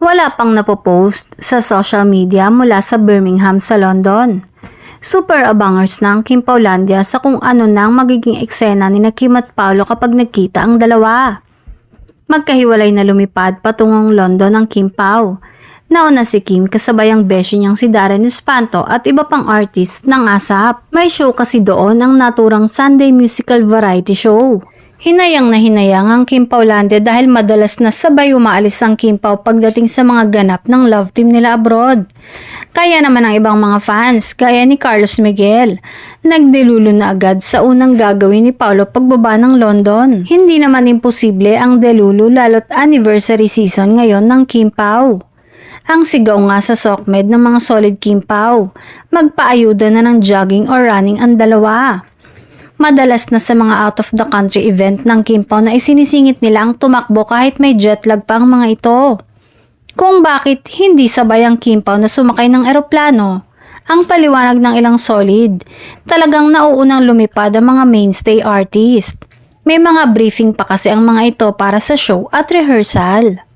Wala pang napopost sa social media mula sa Birmingham sa London. Super abangers na ang Kim Paulandia sa kung ano nang magiging eksena ni Kim at Paolo kapag nagkita ang dalawa. Magkahiwalay na lumipad patungong London ang Kim Pao. Nauna si Kim kasabay ang beshi niyang si Darren Espanto at iba pang artist ng ASAP. May show kasi doon ang naturang Sunday musical variety show. Hinayang na hinayang ang Kim Paulandia dahil madalas na sabay umaalis ang Kim Pao pagdating sa mga ganap ng love team nila abroad. Kaya naman ang ibang mga fans, gaya ni Carlos Miguel, nagdelulo na agad sa unang gagawin ni Paolo pagbaba ng London. Hindi naman imposible ang delulo lalo't anniversary season ngayon ng Kim Pao. Ang sigaw nga sa SOCMED ng mga solid Kim Pao, magpaayuda na ng jogging or running ang dalawa. Madalas na sa mga out of the country event ng Kim Pao na isinisingit nila ang tumakbo kahit may jet lag pa ang mga ito. Kung bakit hindi sabay ang Kim Pao na sumakay ng eroplano, ang paliwanag ng ilang solid, talagang nauunang lumipad ang mga mainstay artist. May mga briefing pa kasi ang mga ito para sa show at rehearsal.